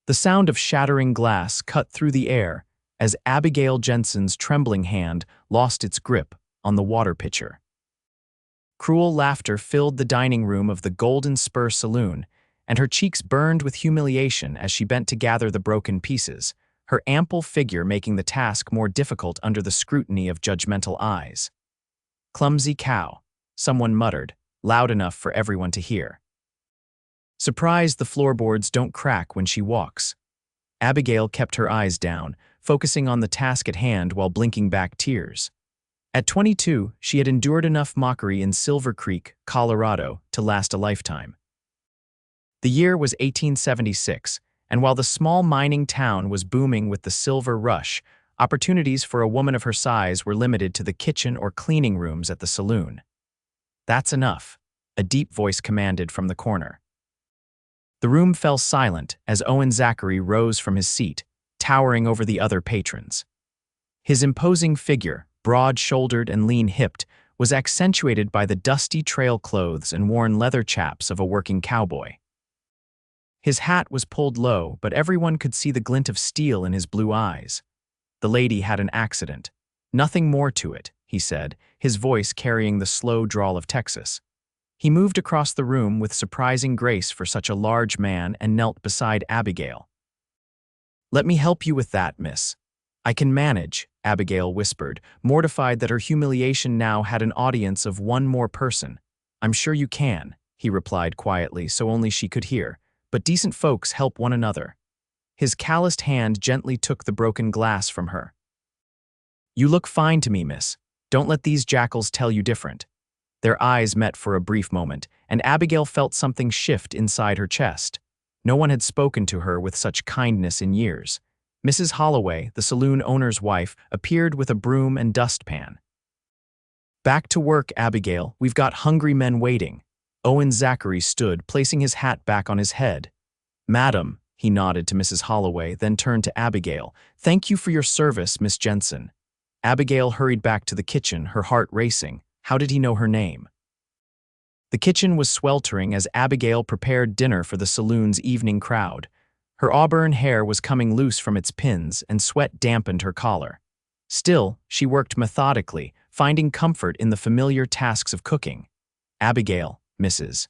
The sound of shattering glass cut through the air as Abigail Jensen's trembling hand lost its grip on the water pitcher. Cruel laughter filled the dining room of the Golden Spur Saloon, and her cheeks burned with humiliation as she bent to gather the broken pieces, her ample figure making the task more difficult under the scrutiny of judgmental eyes. "Clumsy cow," someone muttered, loud enough for everyone to hear. Surprised the floorboards don't crack when she walks. Abigail kept her eyes down, focusing on the task at hand while blinking back tears. At 22, she had endured enough mockery in Silvercreek, Colorado, to last a lifetime. The year was 1876, and while the small mining town was booming with the silver rush, opportunities for a woman of her size were limited to the kitchen or cleaning rooms at the saloon. "That's enough," a deep voice commanded from the corner. The room fell silent as Owen Zachary rose from his seat, towering over the other patrons. His imposing figure, broad-shouldered and lean-hipped, was accentuated by the dusty trail clothes and worn leather chaps of a working cowboy. His hat was pulled low, but everyone could see the glint of steel in his blue eyes. "The lady had an accident. Nothing more to it," he said, his voice carrying the slow drawl of Texas. He moved across the room with surprising grace for such a large man and knelt beside Abigail. "Let me help you with that, miss." "I can manage," Abigail whispered, mortified that her humiliation now had an audience of one more person. "I'm sure you can," he replied quietly so only she could hear, "but decent folks help one another." His calloused hand gently took the broken glass from her. "You look fine to me, miss. Don't let these jackals tell you different." Their eyes met for a brief moment, and Abigail felt something shift inside her chest. No one had spoken to her with such kindness in years. Mrs. Holloway, the saloon owner's wife, appeared with a broom and dustpan. "Back to work, Abigail. We've got hungry men waiting." Owen Zachary stood, placing his hat back on his head. "Madam," he nodded to Mrs. Holloway, then turned to Abigail. "Thank you for your service, Miss Jensen." Abigail hurried back to the kitchen, her heart racing. How did he know her name? The kitchen was sweltering as Abigail prepared dinner for the saloon's evening crowd. Her auburn hair was coming loose from its pins, and sweat dampened her collar. Still, she worked methodically, finding comfort in the familiar tasks of cooking. "Abigail, Mrs."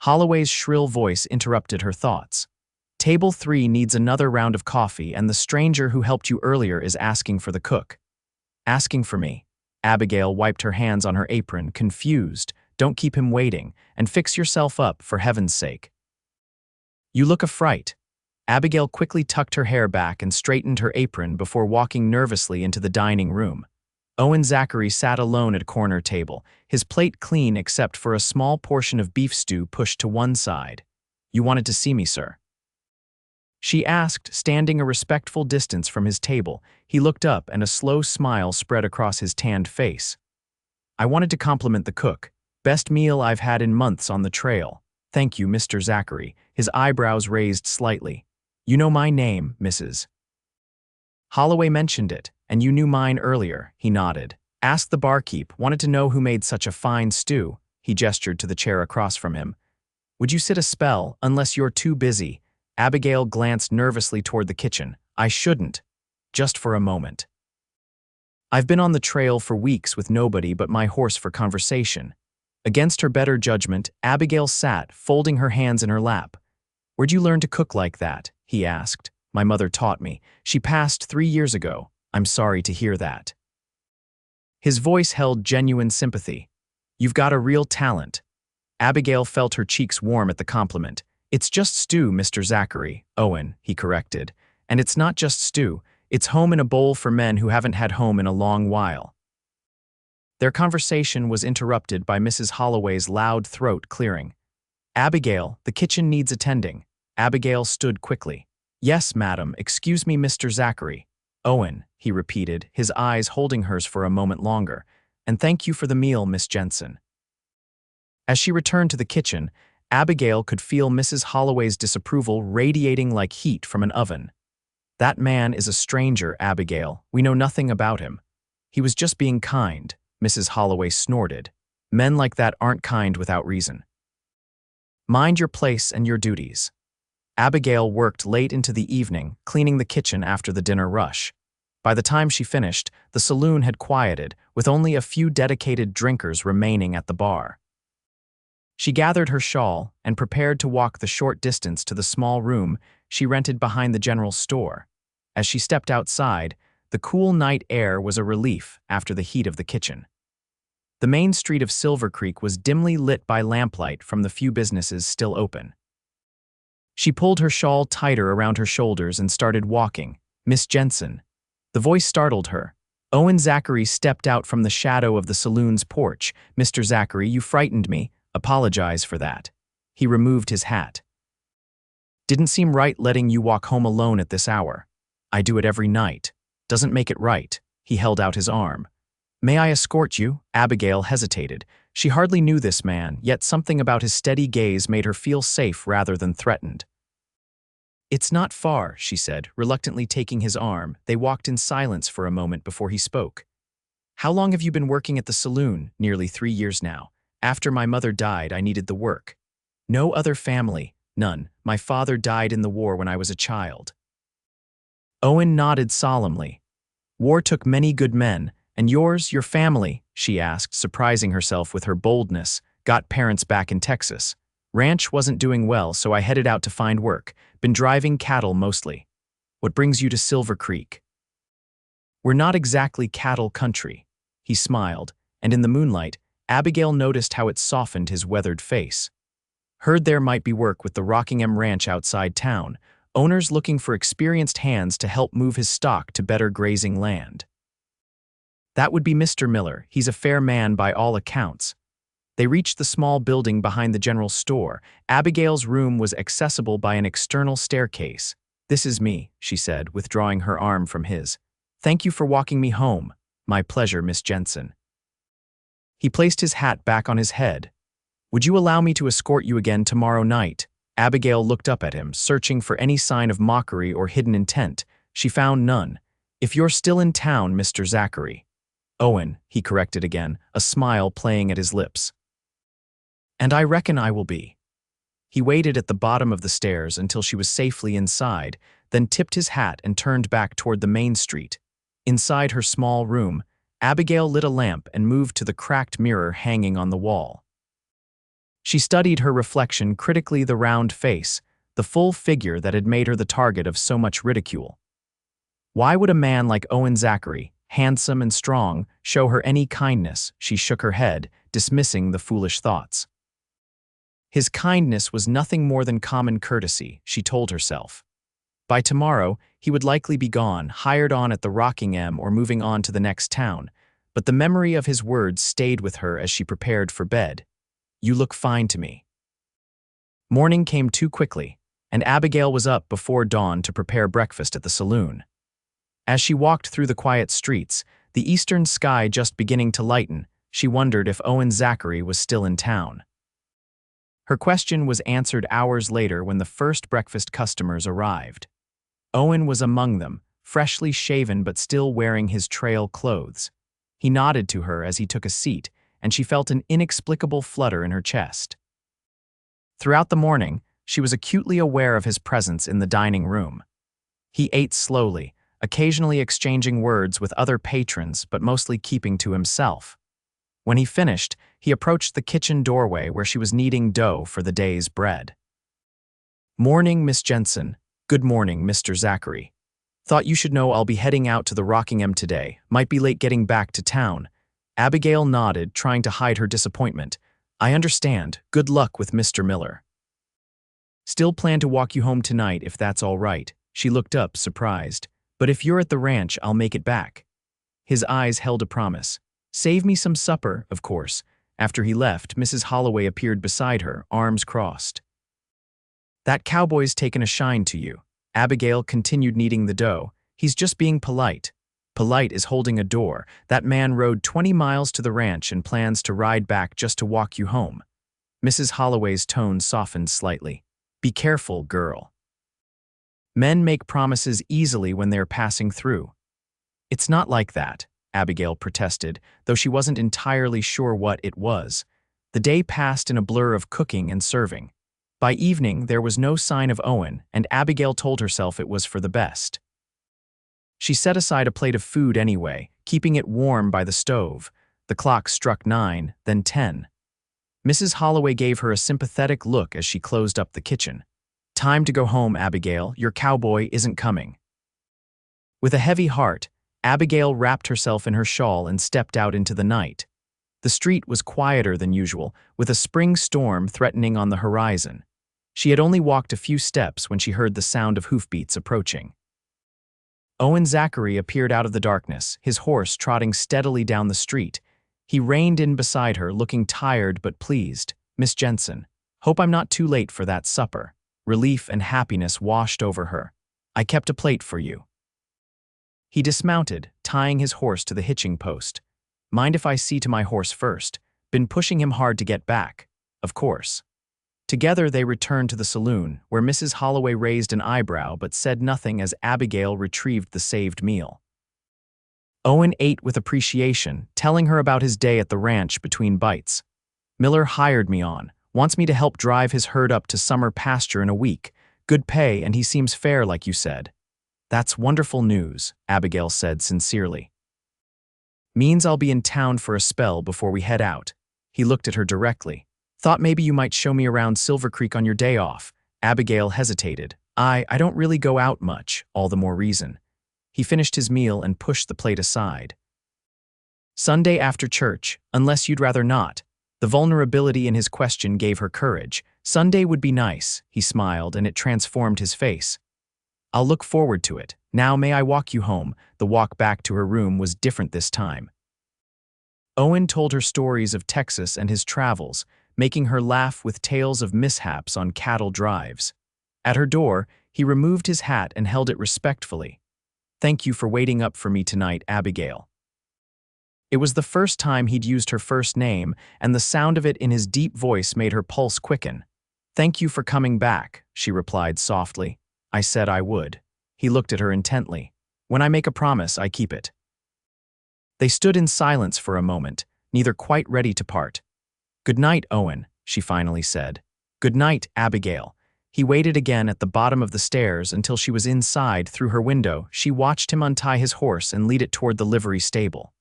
Holloway's shrill voice interrupted her thoughts. "Table 3 needs another round of coffee, and the stranger who helped you earlier is asking for the cook." "Asking for me?" Abigail wiped her hands on her apron, confused. "Don't keep him waiting, and fix yourself up, for heaven's sake." "You look a fright." Abigail quickly tucked her hair back and straightened her apron before walking nervously into the dining room. Owen Zachary sat alone at a corner table, his plate clean except for a small portion of beef stew pushed to one side. "You wanted to see me, sir?" she asked, standing a respectful distance from his table. He looked up and a slow smile spread across his tanned face. "I wanted to compliment the cook. Best meal I've had in months on the trail." "Thank you, Mr. Zachary," his eyebrows raised slightly. "You know my name, Mrs. Holloway mentioned it, and you knew mine earlier," he nodded. "Asked the barkeep, wanted to know who made such a fine stew." He gestured to the chair across from him. "Would you sit a spell, unless you're too busy?" Abigail glanced nervously toward the kitchen. "I shouldn't. Just for a moment. I've been on the trail for weeks with nobody but my horse for conversation." Against her better judgment, Abigail sat, folding her hands in her lap. "Where'd you learn to cook like that?" he asked. "My mother taught me. She passed 3 years ago. I'm sorry to hear that." His voice held genuine sympathy. "You've got a real talent." Abigail felt her cheeks warm at the compliment. "It's just stew, Mr. Zachary." "Owen," he corrected. "And it's not just stew. It's home in a bowl for men who haven't had home in a long while." Their conversation was interrupted by Mrs. Holloway's loud throat clearing. "Abigail, the kitchen needs attending." Abigail stood quickly. "Yes, madam. Excuse me, Mr. Zachary." "Owen," he repeated, his eyes holding hers for a moment longer. "And thank you for the meal, Miss Jensen." As she returned to the kitchen, Abigail could feel Mrs. Holloway's disapproval radiating like heat from an oven. "That man is a stranger, Abigail. We know nothing about him." "He was just being kind," Mrs. Holloway snorted. "Men like that aren't kind without reason." "Mind your place and your duties." Abigail worked late into the evening, cleaning the kitchen after the dinner rush. By the time she finished, the saloon had quieted, with only a few dedicated drinkers remaining at the bar. She gathered her shawl and prepared to walk the short distance to the small room she rented behind the general store. As she stepped outside, the cool night air was a relief after the heat of the kitchen. The main street of Silvercreek was dimly lit by lamplight from the few businesses still open. She pulled her shawl tighter around her shoulders and started walking. "Miss Jensen." The voice startled her. Owen Zachary stepped out from the shadow of the saloon's porch. "Mr. Zachary, you frightened me. Apologize for that." He removed his hat. "Didn't seem right letting you walk home alone at this hour. I do it every night. Doesn't make it right." He held out his arm. "May I escort you?" Abigail hesitated. She hardly knew this man, yet something about his steady gaze made her feel safe rather than threatened. "It's not far," she said, reluctantly taking his arm. They walked in silence for a moment before he spoke. "How long have you been working at the saloon?" "Nearly 3 years now. After my mother died, I needed the work. No other family, none. My father died in the war when I was a child." Owen nodded solemnly. "War took many good men, and yours, your family?" she asked, surprising herself with her boldness. "Got parents back in Texas. Ranch wasn't doing well, so I headed out to find work. Been driving cattle mostly." "What brings you to Silvercreek?" "We're not exactly cattle country." He smiled, and in the moonlight, Abigail noticed how it softened his weathered face. "Heard there might be work with the Rockingham Ranch outside town. Owners looking for experienced hands to help move his stock to better grazing land." "That would be Mr. Miller. He's a fair man by all accounts." They reached the small building behind the general store. Abigail's room was accessible by an external staircase. "This is me," she said, withdrawing her arm from his. "Thank you for walking me home." "My pleasure, Miss Jensen." He placed his hat back on his head. "Would you allow me to escort you again tomorrow night?" Abigail looked up at him, searching for any sign of mockery or hidden intent. She found none. "If you're still in town, Mr. Zachary." "Owen," he corrected again, a smile playing at his lips. "And I reckon I will be." He waited at the bottom of the stairs until she was safely inside, then tipped his hat and turned back toward the main street. Inside her small room, Abigail lit a lamp and moved to the cracked mirror hanging on the wall. She studied her reflection critically, the round face, the full figure that had made her the target of so much ridicule. Why would a man like Owen Zachary, handsome and strong, show her any kindness? She shook her head, dismissing the foolish thoughts. His kindness was nothing more than common courtesy, she told herself. By tomorrow, he would likely be gone, hired on at the Rockingham or moving on to the next town, but the memory of his words stayed with her as she prepared for bed. "You look fine to me." Morning came too quickly, and Abigail was up before dawn to prepare breakfast at the saloon. As she walked through the quiet streets, the eastern sky just beginning to lighten, she wondered if Owen Zachary was still in town. Her question was answered hours later when the first breakfast customers arrived. Owen was among them, freshly shaven but still wearing his trail clothes. He nodded to her as he took a seat, and she felt an inexplicable flutter in her chest. Throughout the morning, she was acutely aware of his presence in the dining room. He ate slowly, occasionally exchanging words with other patrons but mostly keeping to himself. When he finished, he approached the kitchen doorway where she was kneading dough for the day's bread. "Morning, Miss Jensen." "Good morning, Mr. Zachary. Thought you should know I'll be heading out to the Rockingham today. Might be late getting back to town." Abigail nodded, trying to hide her disappointment. "I understand. Good luck with Mr. Miller. Still plan to walk you home tonight if that's all right." She looked up, surprised. "But if you're at the ranch, I'll make it back." His eyes held a promise. "Save me some supper, of course." After he left, Mrs. Holloway appeared beside her, arms crossed. "That cowboy's taken a shine to you." Abigail continued kneading the dough. "He's just being polite." "Polite is holding a door. That man rode 20 miles to the ranch and plans to ride back just to walk you home." Mrs. Holloway's tone softened slightly. "Be careful, girl. Men make promises easily when they're passing through." "It's not like that," Abigail protested, though she wasn't entirely sure what it was. The day passed in a blur of cooking and serving. By evening, there was no sign of Owen, and Abigail told herself it was for the best. She set aside a plate of food anyway, keeping it warm by the stove. The clock struck 9, then 10. Mrs. Holloway gave her a sympathetic look as she closed up the kitchen. "Time to go home, Abigail. Your cowboy isn't coming." With a heavy heart, Abigail wrapped herself in her shawl and stepped out into the night. The street was quieter than usual, with a spring storm threatening on the horizon. She had only walked a few steps when she heard the sound of hoofbeats approaching. Owen Zachary appeared out of the darkness, his horse trotting steadily down the street. He reined in beside her, looking tired but pleased. "Miss Jensen, hope I'm not too late for that supper." Relief and happiness washed over her. "I kept a plate for you." He dismounted, tying his horse to the hitching post. "Mind if I see to my horse first? Been pushing him hard to get back." "Of course." Together they returned to the saloon, where Mrs. Holloway raised an eyebrow but said nothing as Abigail retrieved the saved meal. Owen ate with appreciation, telling her about his day at the ranch between bites. "Miller hired me on, wants me to help drive his herd up to summer pasture in a week. Good pay, and he seems fair like you said." "That's wonderful news," Abigail said sincerely. "Means I'll be in town for a spell before we head out." He looked at her directly. "Thought maybe you might show me around Silvercreek on your day off." Abigail hesitated. I don't really go out much, all the more reason." He finished his meal and pushed the plate aside. "Sunday after church, unless you'd rather not." The vulnerability in his question gave her courage. "Sunday would be nice," he smiled, and it transformed his face. "I'll look forward to it. Now may I walk you home?" The walk back to her room was different this time. Owen told her stories of Texas and his travels, making her laugh with tales of mishaps on cattle drives. At her door, he removed his hat and held it respectfully. "Thank you for waiting up for me tonight, Abigail." It was the first time he'd used her first name, and the sound of it in his deep voice made her pulse quicken. "Thank you for coming back," she replied softly. "I said I would." He looked at her intently. "When I make a promise, I keep it." They stood in silence for a moment, neither quite ready to part. "Good night, Owen," she finally said. "Good night, Abigail." He waited again at the bottom of the stairs until she was inside. Through her window, she watched him untie his horse and lead it toward the livery stable.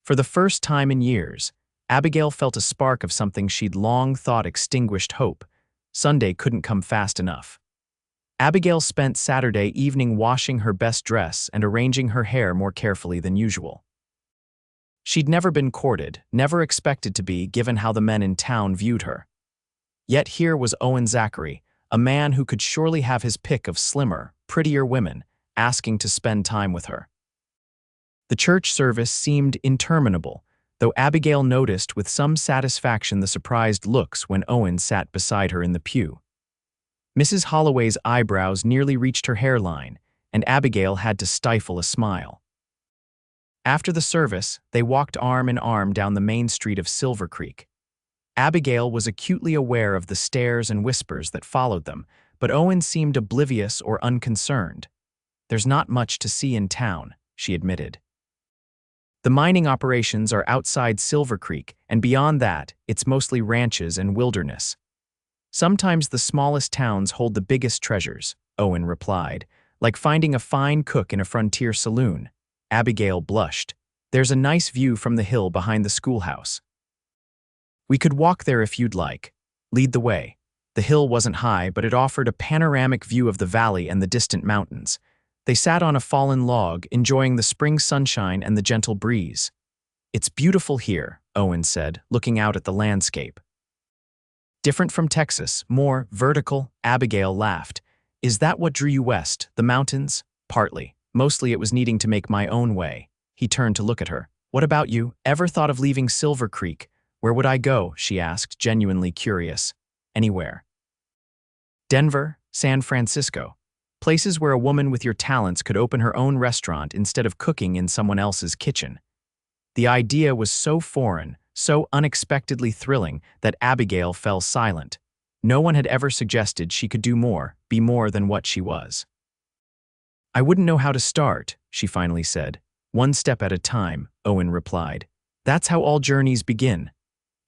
For the first time in years, Abigail felt a spark of something she'd long thought extinguished hope. Sunday couldn't come fast enough. Abigail spent Saturday evening washing her best dress and arranging her hair more carefully than usual. She'd never been courted, never expected to be, given how the men in town viewed her. Yet here was Owen Zachary, a man who could surely have his pick of slimmer, prettier women, asking to spend time with her. The church service seemed interminable, though Abigail noticed with some satisfaction the surprised looks when Owen sat beside her in the pew. Mrs. Holloway's eyebrows nearly reached her hairline, and Abigail had to stifle a smile. After the service, they walked arm in arm down the main street of Silvercreek. Abigail was acutely aware of the stares and whispers that followed them, but Owen seemed oblivious or unconcerned. "There's not much to see in town," she admitted. "The mining operations are outside Silvercreek, and beyond that, it's mostly ranches and wilderness." "Sometimes the smallest towns hold the biggest treasures," Owen replied, "like finding a fine cook in a frontier saloon." Abigail blushed. "There's a nice view from the hill behind the schoolhouse." "We could walk there if you'd like. Lead the way." The hill wasn't high, but it offered a panoramic view of the valley and the distant mountains. They sat on a fallen log, enjoying the spring sunshine and the gentle breeze. "It's beautiful here," Owen said, looking out at the landscape. "Different from Texas, more vertical," Abigail laughed. "Is that what drew you west, the mountains?" "Partly. Mostly it was needing to make my own way." He turned to look at her. "What about you? Ever thought of leaving Silvercreek?" "Where would I go?" she asked, genuinely curious. "Anywhere." "Denver, San Francisco. Places where a woman with your talents could open her own restaurant instead of cooking in someone else's kitchen." The idea was so foreign, so unexpectedly thrilling, that Abigail fell silent. No one had ever suggested she could do more, be more than what she was. "I wouldn't know how to start," she finally said. "One step at a time," Owen replied. "That's how all journeys begin."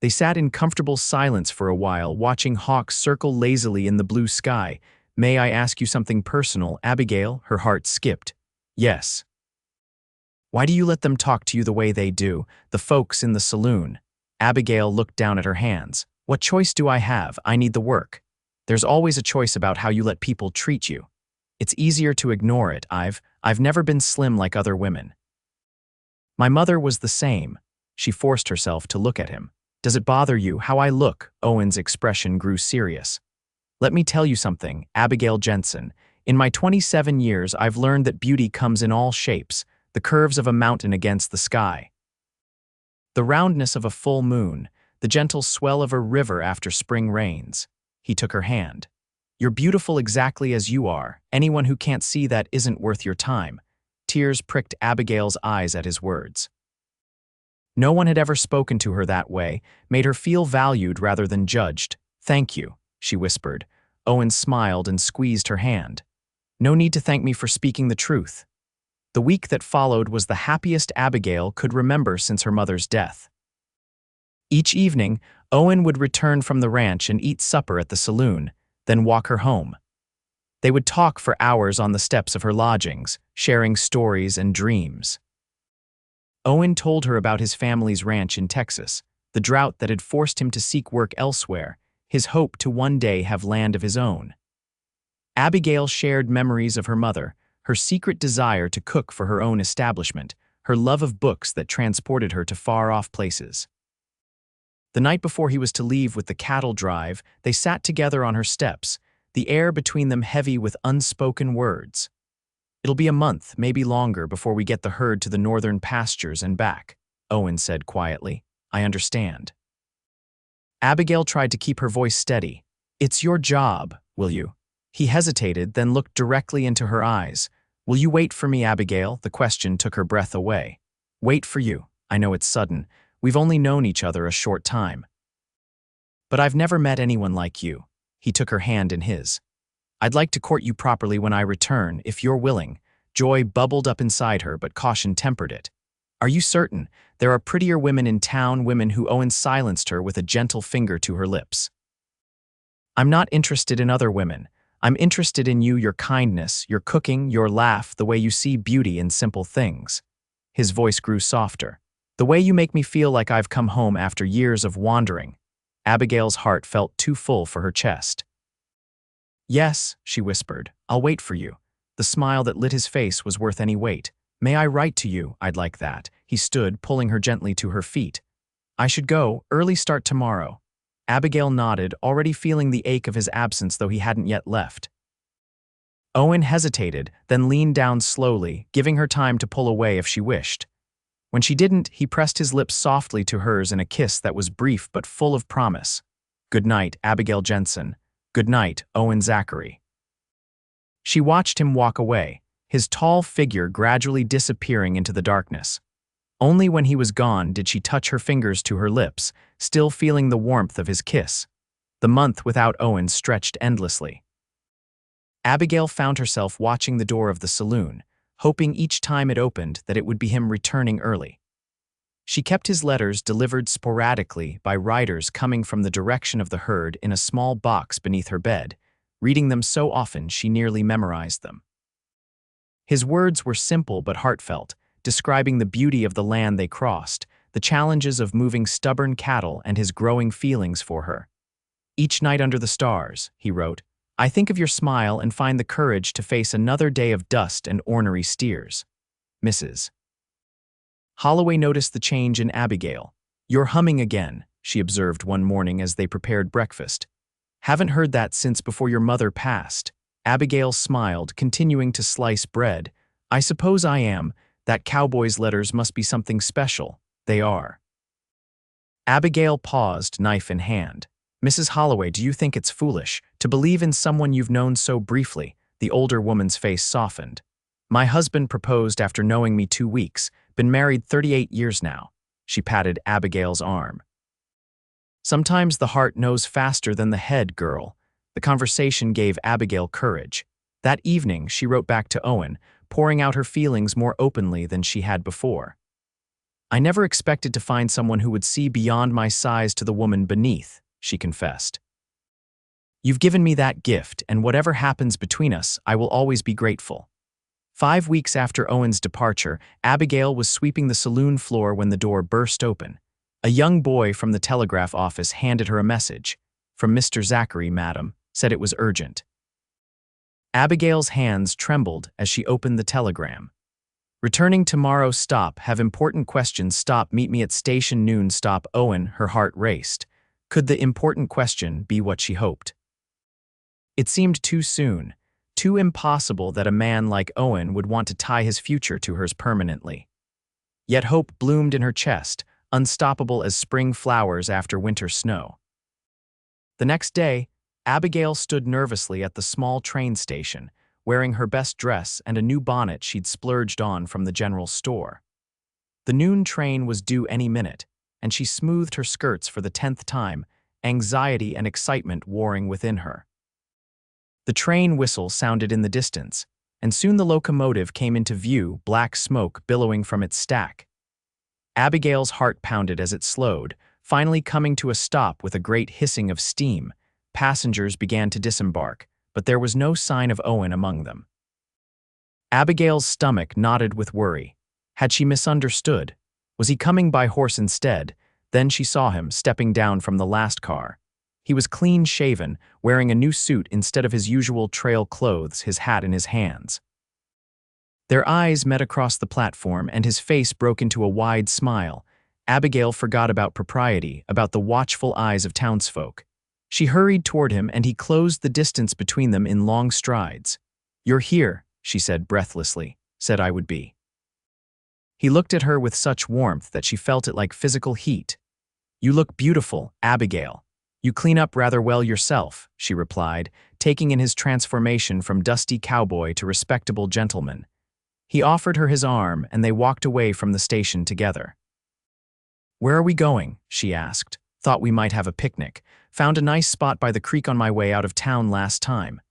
They sat in comfortable silence for a while, watching hawks circle lazily in the blue sky. "May I ask you something personal, Abigail?" Her heart skipped. "Yes." "Why do you let them talk to you the way they do, the folks in the saloon?" Abigail looked down at her hands. "What choice do I have? I need the work. There's always a choice about how you let people treat you. It's easier to ignore it. I've never been slim like other women." "My mother was the same." She forced herself to look at him. "Does it bother you how I look?" Owen's expression grew serious. "Let me tell you something, Abigail Jensen. In my 27 years, I've learned that beauty comes in all shapes, the curves of a mountain against the sky, the roundness of a full moon, the gentle swell of a river after spring rains." He took her hand. "You're beautiful exactly as you are. Anyone who can't see that isn't worth your time." Tears pricked Abigail's eyes at his words. No one had ever spoken to her that way, made her feel valued rather than judged. "Thank you," she whispered. Owen smiled and squeezed her hand. "No need to thank me for speaking the truth." The week that followed was the happiest Abigail could remember since her mother's death. Each evening, Owen would return from the ranch and eat supper at the saloon, then walk her home. They would talk for hours on the steps of her lodgings, sharing stories and dreams. Owen told her about his family's ranch in Texas, the drought that had forced him to seek work elsewhere, his hope to one day have land of his own. Abigail shared memories of her mother, her secret desire to cook for her own establishment, her love of books that transported her to far-off places. The night before he was to leave with the cattle drive, they sat together on her steps, the air between them heavy with unspoken words. "It'll be a month, maybe longer, before we get the herd to the northern pastures and back," Owen said quietly. "I understand." Abigail tried to keep her voice steady. "It's your job, will you?" He hesitated, then looked directly into her eyes. "Will you wait for me, Abigail?" The question took her breath away. "Wait for you. I know it's sudden. We've only known each other a short time. But I've never met anyone like you." He took her hand in his. "I'd like to court you properly when I return, if you're willing." Joy bubbled up inside her, but caution tempered it. "Are you certain? There are prettier women in town," women who Owen silenced her with a gentle finger to her lips. "I'm not interested in other women. I'm interested in you, your kindness, your cooking, your laugh, the way you see beauty in simple things." His voice grew softer. "The way you make me feel like I've come home after years of wandering." Abigail's heart felt too full for her chest. "Yes," she whispered, "I'll wait for you." The smile that lit his face was worth any wait. "May I write to you? I'd like that." He stood, pulling her gently to her feet. "I should go, early start tomorrow." Abigail nodded, already feeling the ache of his absence though he hadn't yet left. Owen hesitated, then leaned down slowly, giving her time to pull away if she wished. When she didn't, he pressed his lips softly to hers in a kiss that was brief but full of promise. "Good night, Abigail Jensen. Good night, Owen Zachary." She watched him walk away, his tall figure gradually disappearing into the darkness. Only when he was gone did she touch her fingers to her lips, still feeling the warmth of his kiss. The month without Owen stretched endlessly. Abigail found herself watching the door of the saloon, hoping each time it opened that it would be him returning early. She kept his letters delivered sporadically by riders coming from the direction of the herd in a small box beneath her bed, reading them so often she nearly memorized them. His words were simple but heartfelt, describing the beauty of the land they crossed, the challenges of moving stubborn cattle and his growing feelings for her. "Each night under the stars," he wrote, "I think of your smile and find the courage to face another day of dust and ornery steers. Mrs. Holloway noticed the change in Abigail. "You're humming again," she observed one morning as they prepared breakfast. "Haven't heard that since before your mother passed." Abigail smiled, continuing to slice bread. "I suppose I am. That cowboy's letters must be something special." "They are." Abigail paused, knife in hand. "Mrs. Holloway, do you think it's foolish to believe in someone you've known so briefly?" The older woman's face softened. "My husband proposed after knowing me 2 weeks. Been married 38 years now." She patted Abigail's arm. "Sometimes the heart knows faster than the head, girl." The conversation gave Abigail courage. That evening, she wrote back to Owen, pouring out her feelings more openly than she had before. I never expected to find someone who would see beyond my size to the woman beneath, she confessed. You've given me that gift, and whatever happens between us, I will always be grateful. 5 weeks after Owen's departure, Abigail was sweeping the saloon floor when the door burst open. A young boy from the telegraph office handed her a message. From Mr. Zachary, madam, said it was urgent. Abigail's hands trembled as she opened the telegram. Returning tomorrow, stop, have important questions, stop, meet me at station noon, stop. Owen, her heart raced. Could the important question be what she hoped? It seemed too soon, too impossible that a man like Owen would want to tie his future to hers permanently. Yet hope bloomed in her chest, unstoppable as spring flowers after winter snow. The next day, Abigail stood nervously at the small train station, wearing her best dress and a new bonnet she'd splurged on from the general store. The noon train was due any minute, and she smoothed her skirts for the 10th time, anxiety and excitement warring within her. The train whistle sounded in the distance, and soon the locomotive came into view, black smoke billowing from its stack. Abigail's heart pounded as it slowed, finally coming to a stop with a great hissing of steam. Passengers began to disembark, but there was no sign of Owen among them. Abigail's stomach knotted with worry. Had she misunderstood? Was he coming by horse instead? Then she saw him stepping down from the last car. He was clean-shaven, wearing a new suit instead of his usual trail clothes, his hat in his hands. Their eyes met across the platform, and his face broke into a wide smile. Abigail forgot about propriety, about the watchful eyes of townsfolk. She hurried toward him, and he closed the distance between them in long strides. "You're here," she said breathlessly, "said I would be." He looked at her with such warmth that she felt it like physical heat. "You look beautiful, Abigail. You clean up rather well yourself," she replied, taking in his transformation from dusty cowboy to respectable gentleman. He offered her his arm, and they walked away from the station together. "Where are we going?" she asked. "Thought we might have a picnic. Found a nice spot by the creek on my way out of town last time."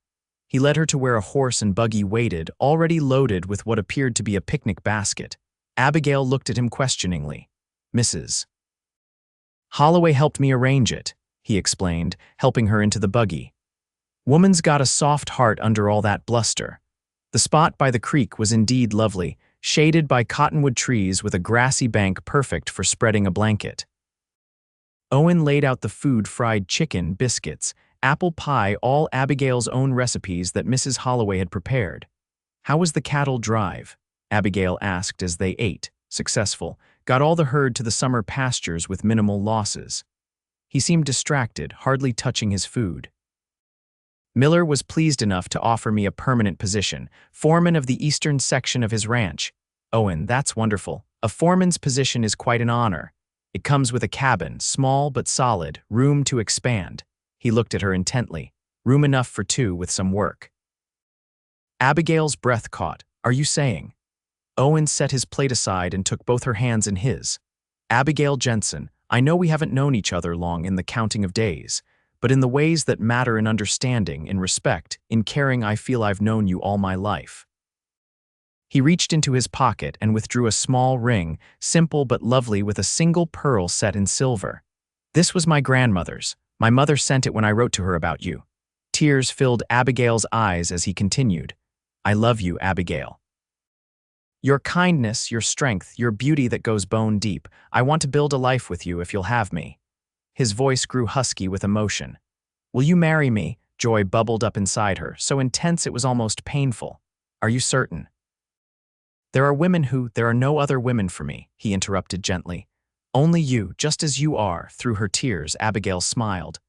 He led her to where a horse and buggy waited, already loaded with what appeared to be a picnic basket. Abigail looked at him questioningly. "Mrs. Holloway helped me arrange it," he explained, helping her into the buggy. "Woman's got a soft heart under all that bluster." The spot by the creek was indeed lovely, shaded by cottonwood trees with a grassy bank perfect for spreading a blanket. Owen laid out the food: fried chicken, biscuits, apple pie, all Abigail's own recipes that Mrs. Holloway had prepared. "How was the cattle drive?" Abigail asked as they ate. "Successful. Got all the herd to the summer pastures with minimal losses." He seemed distracted, hardly touching his food. "Miller was pleased enough to offer me a permanent position, foreman of the eastern section of his ranch." "Owen, that's wonderful. A foreman's position is quite an honor. It comes with a cabin, small but solid, room to expand." He looked at her intently. "Room enough for two with some work." Abigail's breath caught. "Are you saying?" Owen set his plate aside and took both her hands in his. "Abigail Jensen, I know we haven't known each other long in the counting of days, but in the ways that matter, in understanding, in respect, in caring, I feel I've known you all my life." He reached into his pocket and withdrew a small ring, simple but lovely, with a single pearl set in silver. "This was my grandmother's. My mother sent it when I wrote to her about you." Tears filled Abigail's eyes as he continued. "I love you, Abigail. Your kindness, your strength, your beauty that goes bone deep. I want to build a life with you if you'll have me." His voice grew husky with emotion. "Will you marry me?" Joy bubbled up inside her, so intense it was almost painful. "Are you certain?" There are no other women for me," he interrupted gently. "Only you, just as you are." Through her tears, Abigail smiled.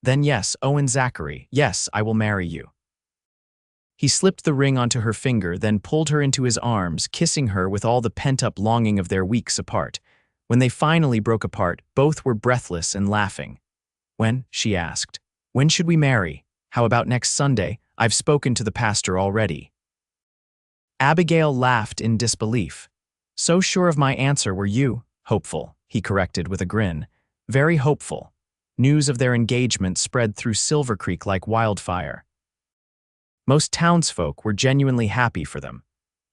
"Then yes, Owen Zachary, yes, I will marry you." He slipped the ring onto her finger, then pulled her into his arms, kissing her with all the pent-up longing of their weeks apart. When they finally broke apart, both were breathless and laughing. "When?" she asked. "When should we marry? How about next Sunday? I've spoken to the pastor already." Abigail laughed in disbelief. "So sure of my answer were you?" "Hopeful," he corrected with a grin. "Very hopeful." News of their engagement spread through Silvercreek like wildfire. Most townsfolk were genuinely happy for them.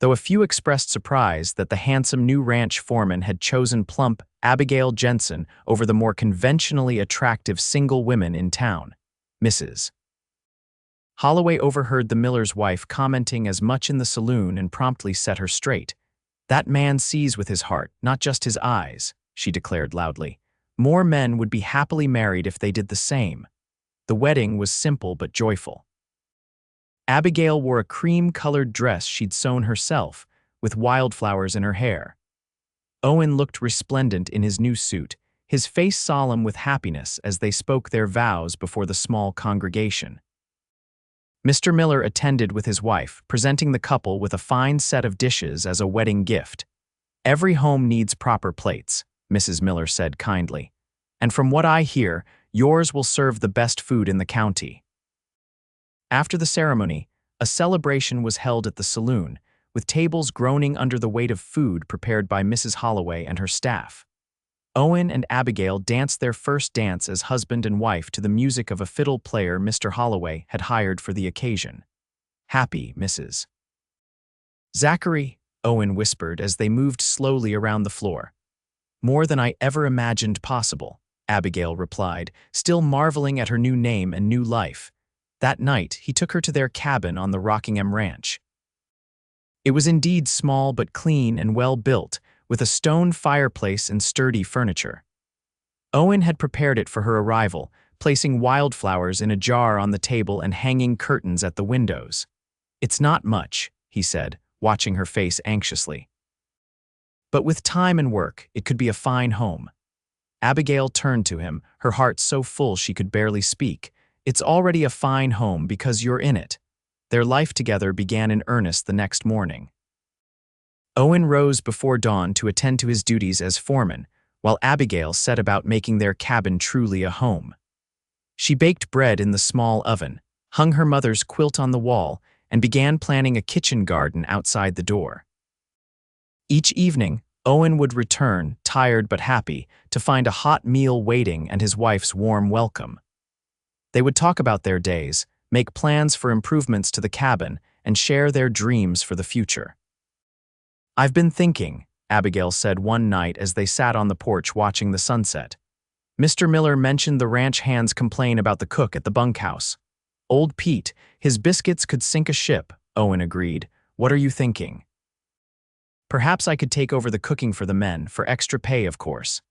though a few expressed surprise that the handsome new ranch foreman had chosen plump Abigail Jensen over the more conventionally attractive single women in town, Mrs. Holloway overheard the miller's wife commenting as much in the saloon and promptly set her straight. "That man sees with his heart, not just his eyes," she declared loudly. "More men would be happily married if they did the same." The wedding was simple but joyful. Abigail wore a cream-colored dress she'd sewn herself, with wildflowers in her hair. Owen looked resplendent in his new suit, his face solemn with happiness as they spoke their vows before the small congregation. Mr. Miller attended with his wife, presenting the couple with a fine set of dishes as a wedding gift. "Every home needs proper plates," Mrs. Miller said kindly. "And from what I hear, yours will serve the best food in the county." After the ceremony, a celebration was held at the saloon, with tables groaning under the weight of food prepared by Mrs. Holloway and her staff. Owen and Abigail danced their first dance as husband and wife to the music of a fiddle player Mr. Holloway had hired for the occasion. "Happy, Mrs. Zachary," Owen whispered as they moved slowly around the floor. "More than I ever imagined possible," Abigail replied, still marveling at her new name and new life. That night, he took her to their cabin on the Rockingham Ranch. It was indeed small but clean and well built, with a stone fireplace and sturdy furniture. Owen had prepared it for her arrival, placing wildflowers in a jar on the table and hanging curtains at the windows. "It's not much," he said, watching her face anxiously. "But with time and work, it could be a fine home." Abigail turned to him, her heart so full she could barely speak. "It's already a fine home because you're in it." Their life together began in earnest the next morning. Owen rose before dawn to attend to his duties as foreman, while Abigail set about making their cabin truly a home. She baked bread in the small oven, hung her mother's quilt on the wall, and began planning a kitchen garden outside the door. Each evening, Owen would return, tired but happy, to find a hot meal waiting and his wife's warm welcome. They would talk about their days, make plans for improvements to the cabin, and share their dreams for the future. "I've been thinking," Abigail said one night as they sat on the porch watching the sunset. "Mr. Miller mentioned the ranch hands' complain about the cook at the bunkhouse." "Old Pete, his biscuits could sink a ship," Owen agreed. "What are you thinking?" "Perhaps I could take over the cooking for the men, for extra pay, of course."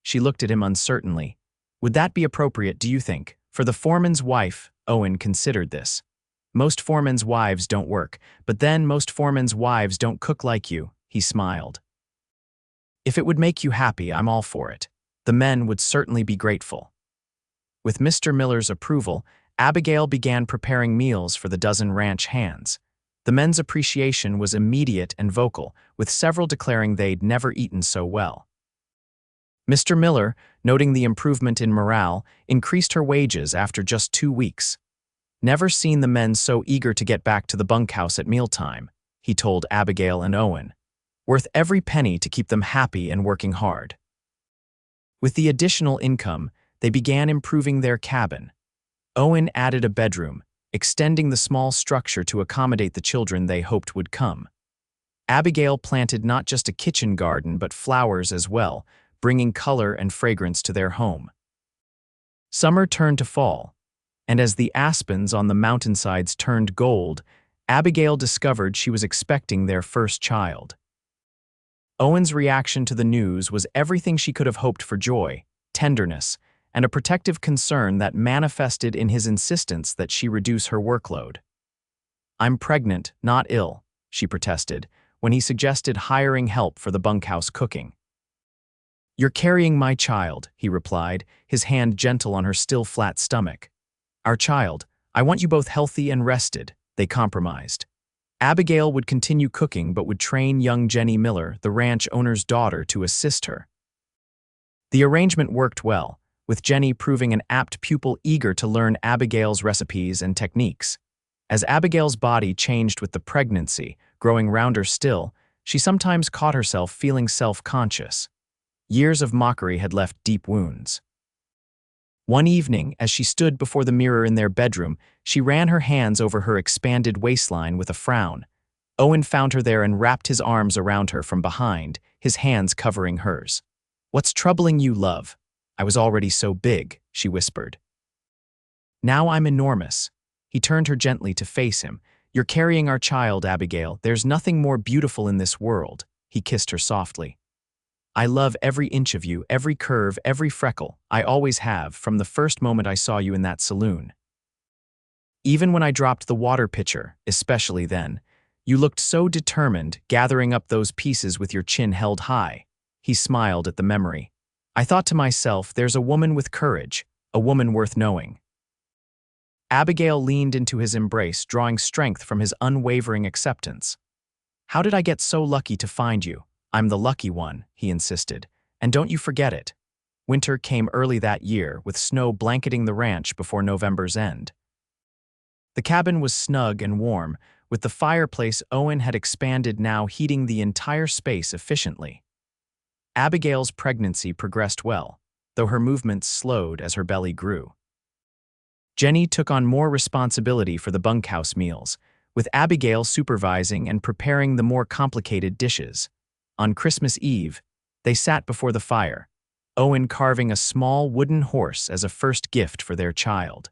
She looked at him uncertainly. "Would that be appropriate, do you think, for the foreman's wife?" Owen considered this. "Most foremen's wives don't work, but then most foremen's wives don't cook like you," he smiled. "If it would make you happy, I'm all for it. The men would certainly be grateful." With Mr. Miller's approval, Abigail began preparing meals for the dozen ranch hands. The men's appreciation was immediate and vocal, with several declaring they'd never eaten so well. Mr. Miller, noting the improvement in morale, increased her wages after just 2 weeks. "Never seen the men so eager to get back to the bunkhouse at mealtime," he told Abigail and Owen. "Worth every penny to keep them happy and working hard." With the additional income, they began improving their cabin. Owen added a bedroom, extending the small structure to accommodate the children they hoped would come. Abigail planted not just a kitchen garden but flowers as well, bringing color and fragrance to their home. Summer turned to fall, and as the aspens on the mountainsides turned gold, Abigail discovered she was expecting their first child. Owen's reaction to the news was everything she could have hoped for: joy, tenderness, and a protective concern that manifested in his insistence that she reduce her workload. "I'm pregnant, not ill," she protested, when he suggested hiring help for the bunkhouse cooking. "You're carrying my child," he replied, his hand gentle on her still flat stomach. "Our child. I want you both healthy and rested," they compromised. Abigail would continue cooking but would train young Jenny Miller, the ranch owner's daughter, to assist her. The arrangement worked well, with Jenny proving an apt pupil eager to learn Abigail's recipes and techniques. As Abigail's body changed with the pregnancy, growing rounder still, she sometimes caught herself feeling self-conscious. Years of mockery had left deep wounds. One evening, as she stood before the mirror in their bedroom, she ran her hands over her expanded waistline with a frown. Owen found her there and wrapped his arms around her from behind, his hands covering hers. "What's troubling you, love? I was already so big," she whispered. "Now I'm enormous." He turned her gently to face him. "You're carrying our child, Abigail. There's nothing more beautiful in this world." He kissed her softly. "I love every inch of you, every curve, every freckle. I always have, from the first moment I saw you in that saloon. Even when I dropped the water pitcher, especially then. You looked so determined, gathering up those pieces with your chin held high." He smiled at the memory. "I thought to myself, there's a woman with courage, a woman worth knowing." Abigail leaned into his embrace, drawing strength from his unwavering acceptance. "How did I get so lucky to find you? I'm the lucky one," he insisted. "And don't you forget it." Winter came early that year, with snow blanketing the ranch before November's end. The cabin was snug and warm, with the fireplace Owen had expanded now heating the entire space efficiently. Abigail's pregnancy progressed well, though her movements slowed as her belly grew. Jenny took on more responsibility for the bunkhouse meals, with Abigail supervising and preparing the more complicated dishes. On Christmas Eve, they sat before the fire, Owen carving a small wooden horse as a first gift for their child.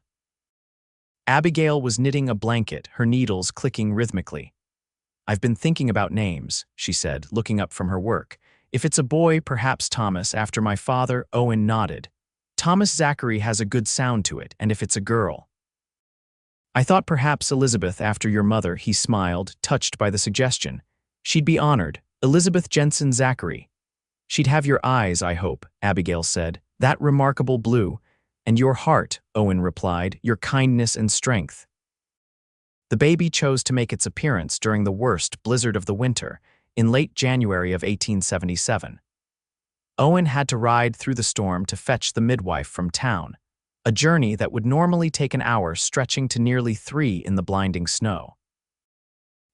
Abigail was knitting a blanket, her needles clicking rhythmically. "I've been thinking about names," she said, looking up from her work. "If it's a boy, perhaps Thomas, after my father." Owen nodded. "Thomas Zachary has a good sound to it, and if it's a girl." "I thought perhaps Elizabeth, after your mother." He smiled, touched by the suggestion. "She'd be honored. Elizabeth Jensen Zachary." "She'd have your eyes, I hope," Abigail said. "That remarkable blue. And your heart," Owen replied, "your kindness and strength." The baby chose to make its appearance during the worst blizzard of the winter, in late January of 1877. Owen had to ride through the storm to fetch the midwife from town, a journey that would normally take an hour stretching to nearly 3 in the blinding snow.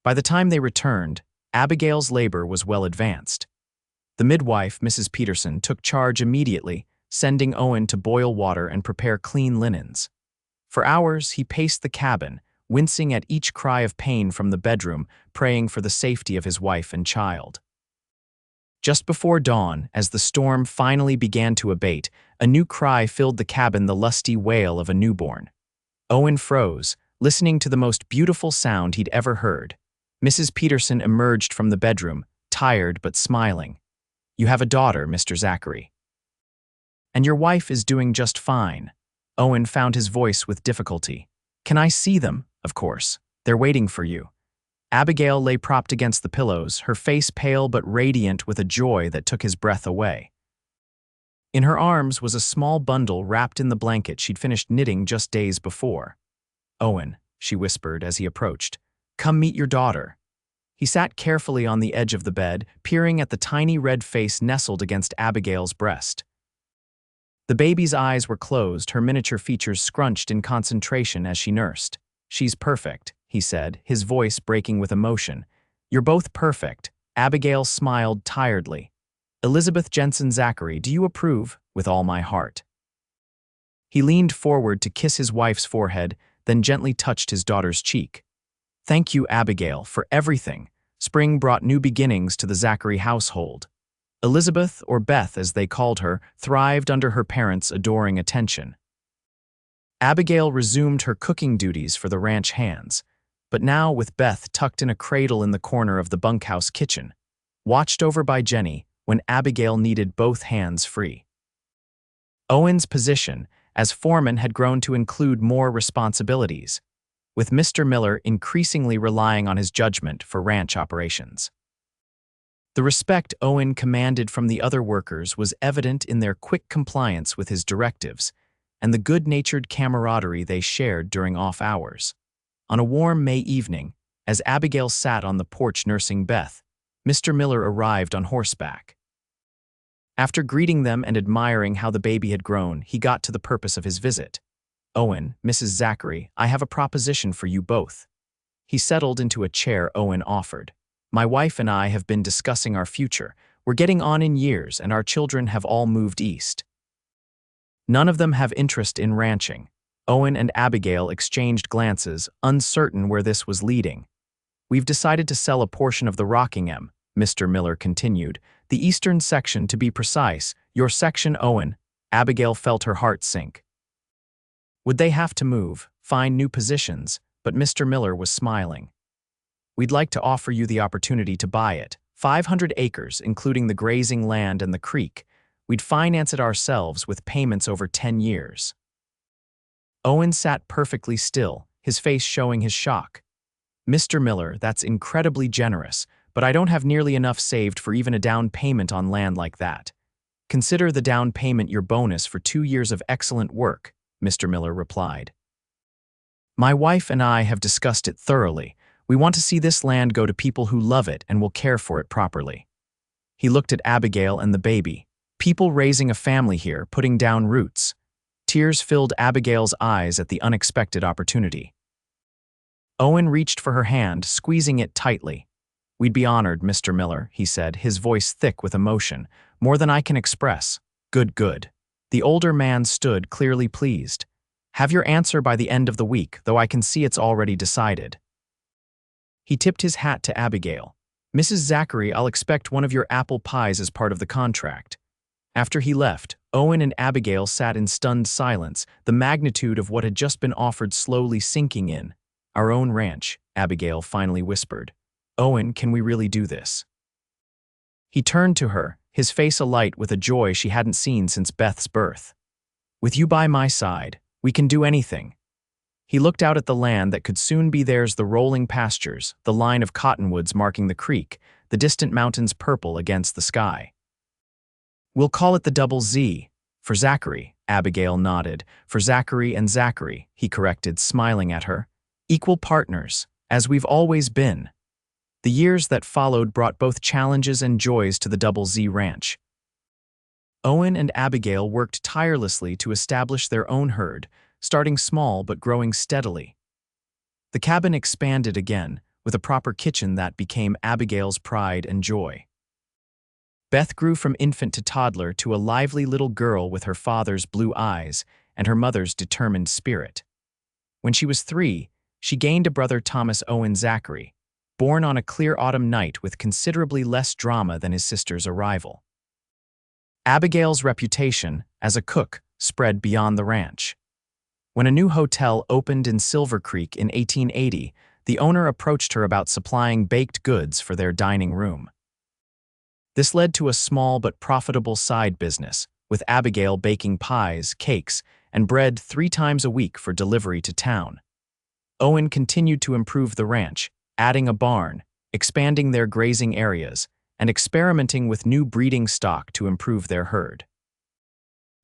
By the time they returned, Abigail's labor was well advanced. The midwife, Mrs. Peterson, took charge immediately, sending Owen to boil water and prepare clean linens. For hours, he paced the cabin, wincing at each cry of pain from the bedroom, praying for the safety of his wife and child. Just before dawn, as the storm finally began to abate, a new cry filled the cabin, the lusty wail of a newborn. Owen froze, listening to the most beautiful sound he'd ever heard. Mrs. Peterson emerged from the bedroom, tired but smiling. "You have a daughter, Mr. Zachary. And your wife is doing just fine." Owen found his voice with difficulty. "Can I see them?" "Of course. They're waiting for you." Abigail lay propped against the pillows, her face pale but radiant with a joy that took his breath away. In her arms was a small bundle wrapped in the blanket she'd finished knitting just days before. "Owen," she whispered as he approached, "come meet your daughter." He sat carefully on the edge of the bed, peering at the tiny red face nestled against Abigail's breast. The baby's eyes were closed, her miniature features scrunched in concentration as she nursed. "She's perfect," he said, his voice breaking with emotion. "You're both perfect." Abigail smiled tiredly. "Elizabeth Jensen Zachary, do you approve?" "With all my heart." He leaned forward to kiss his wife's forehead, then gently touched his daughter's cheek. "Thank you, Abigail, for everything." Spring brought new beginnings to the Zachary household. Elizabeth, or Beth as they called her, thrived under her parents' adoring attention. Abigail resumed her cooking duties for the ranch hands, but now with Beth tucked in a cradle in the corner of the bunkhouse kitchen, watched over by Jenny when Abigail needed both hands free. Owen's position as foreman had grown to include more responsibilities, with Mr. Miller increasingly relying on his judgment for ranch operations. The respect Owen commanded from the other workers was evident in their quick compliance with his directives and the good-natured camaraderie they shared during off hours. On a warm May evening, as Abigail sat on the porch nursing Beth, Mr. Miller arrived on horseback. After greeting them and admiring how the baby had grown, he got to the purpose of his visit. "Owen, Mrs. Zachary, I have a proposition for you both." He settled into a chair Owen offered. "My wife and I have been discussing our future. We're getting on in years, and our children have all moved east. None of them have interest in ranching." Owen and Abigail exchanged glances, uncertain where this was leading. We've decided to sell a portion of the Rockingham, Mr. Miller continued. The eastern section, to be precise. Your section, Owen. Abigail felt her heart sink. Would they have to move, find new positions? But Mr. Miller was smiling. We'd like to offer you the opportunity to buy it. 500 acres, including the grazing land and the creek. We'd finance it ourselves with payments over 10 years. Owen sat perfectly still, his face showing his shock. Mr. Miller, that's incredibly generous, but I don't have nearly enough saved for even a down payment on land like that. Consider the down payment your bonus for 2 years of excellent work, Mr. Miller replied. My wife and I have discussed it thoroughly. We want to see this land go to people who love it and will care for it properly. He looked at Abigail and the baby. People raising a family here, putting down roots. Tears filled Abigail's eyes at the unexpected opportunity. Owen reached for her hand, squeezing it tightly. We'd be honored, Mr. Miller, he said, his voice thick with emotion. More than I can express. Good, good. The older man stood, clearly pleased. Have your answer by the end of the week, though I can see it's already decided. He tipped his hat to Abigail. Mrs. Zachary, I'll expect one of your apple pies as part of the contract. After he left, Owen and Abigail sat in stunned silence, the magnitude of what had just been offered slowly sinking in. Our own ranch, Abigail finally whispered. Owen, can we really do this? He turned to her, his face alight with a joy she hadn't seen since Beth's birth. With you by my side, we can do anything. He looked out at the land that could soon be theirs, the rolling pastures, the line of cottonwoods marking the creek, the distant mountains purple against the sky. We'll call it the Double Z. For Zachary, Abigail nodded. For Zachary and Zachary, he corrected, smiling at her. Equal partners, as we've always been. The years that followed brought both challenges and joys to the Double Z ranch. Owen and Abigail worked tirelessly to establish their own herd, starting small but growing steadily. The cabin expanded again, with a proper kitchen that became Abigail's pride and joy. Beth grew from infant to toddler to a lively little girl with her father's blue eyes and her mother's determined spirit. When she was 3, she gained a brother, Thomas Owen Zachary, born on a clear autumn night with considerably less drama than his sister's arrival. Abigail's reputation as a cook spread beyond the ranch. When a new hotel opened in Silvercreek in 1880, the owner approached her about supplying baked goods for their dining room. This led to a small but profitable side business, with Abigail baking pies, cakes, and bread 3 times a week for delivery to town. Owen continued to improve the ranch, adding a barn, expanding their grazing areas, and experimenting with new breeding stock to improve their herd.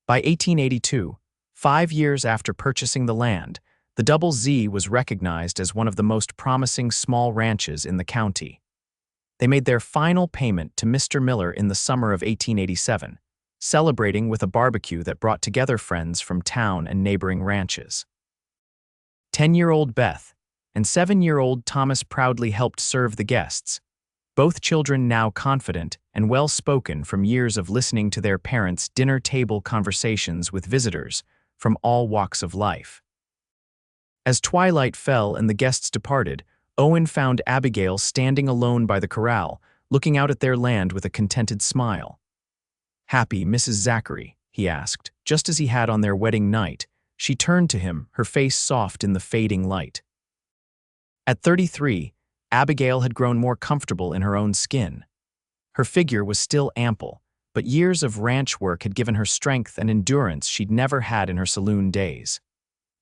By 1882, 5 years after purchasing the land, the Double Z was recognized as one of the most promising small ranches in the county. They made their final payment to Mr. Miller in the summer of 1887, celebrating with a barbecue that brought together friends from town and neighboring ranches. 10-year-old Beth and 7-year-old Thomas proudly helped serve the guests, both children now confident and well-spoken from years of listening to their parents' dinner table conversations with visitors from all walks of life. As twilight fell and the guests departed, Owen found Abigail standing alone by the corral, looking out at their land with a contented smile. Happy, Mrs. Zachary? He asked, just as he had on their wedding night. She turned to him, her face soft in the fading light. At 33, Abigail had grown more comfortable in her own skin. Her figure was still ample, but years of ranch work had given her strength and endurance she'd never had in her saloon days.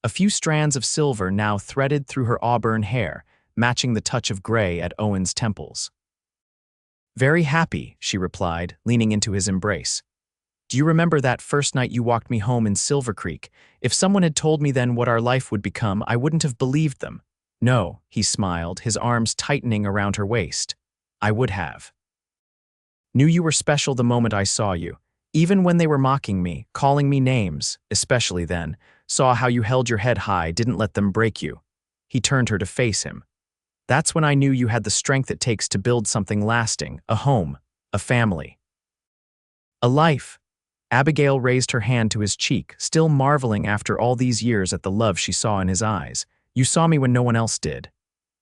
A few strands of silver now threaded through her auburn hair, matching the touch of gray at Owen's temples. Very happy, she replied, leaning into his embrace. Do you remember that first night you walked me home in Silvercreek? If someone had told me then what our life would become, I wouldn't have believed them. No, he smiled, his arms tightening around her waist. I would have. Knew you were special the moment I saw you. Even when they were mocking me, calling me names, especially then, saw how you held your head high, didn't let them break you. He turned her to face him. That's when I knew you had the strength it takes to build something lasting, a home, a family. A life. Abigail raised her hand to his cheek, still marveling after all these years at the love she saw in his eyes. You saw me when no one else did.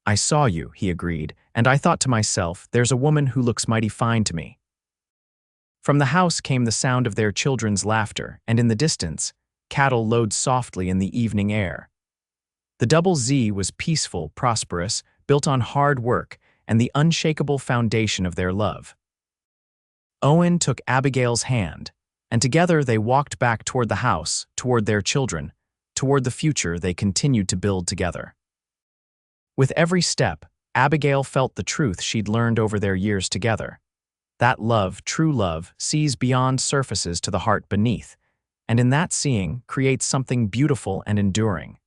"I saw you," he agreed, "and I thought to myself, there's a woman who looks mighty fine to me." From the house came the sound of their children's laughter, and in the distance, cattle lowed softly in the evening air. The Double Z was peaceful, prosperous, built on hard work and the unshakable foundation of their love. Owen took Abigail's hand, and together they walked back toward the house, toward their children, toward the future they continued to build together. With every step, Abigail felt the truth she'd learned over their years together. That love, true love, sees beyond surfaces to the heart beneath, and in that seeing creates something beautiful and enduring.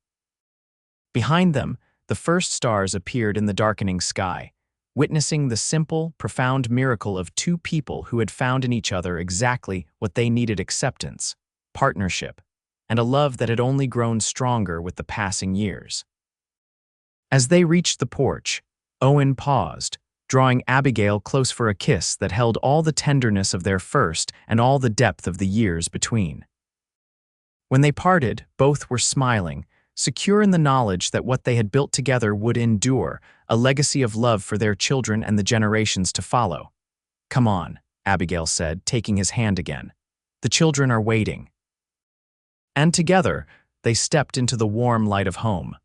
Behind them, the first stars appeared in the darkening sky, witnessing the simple, profound miracle of two people who had found in each other exactly what they needed: acceptance, partnership, and a love that had only grown stronger with the passing years. As they reached the porch, Owen paused, drawing Abigail close for a kiss that held all the tenderness of their first and all the depth of the years between. When they parted, both were smiling, secure in the knowledge that what they had built together would endure, a legacy of love for their children and the generations to follow. "Come on," Abigail said, taking his hand again. "The children are waiting." And together, they stepped into the warm light of home.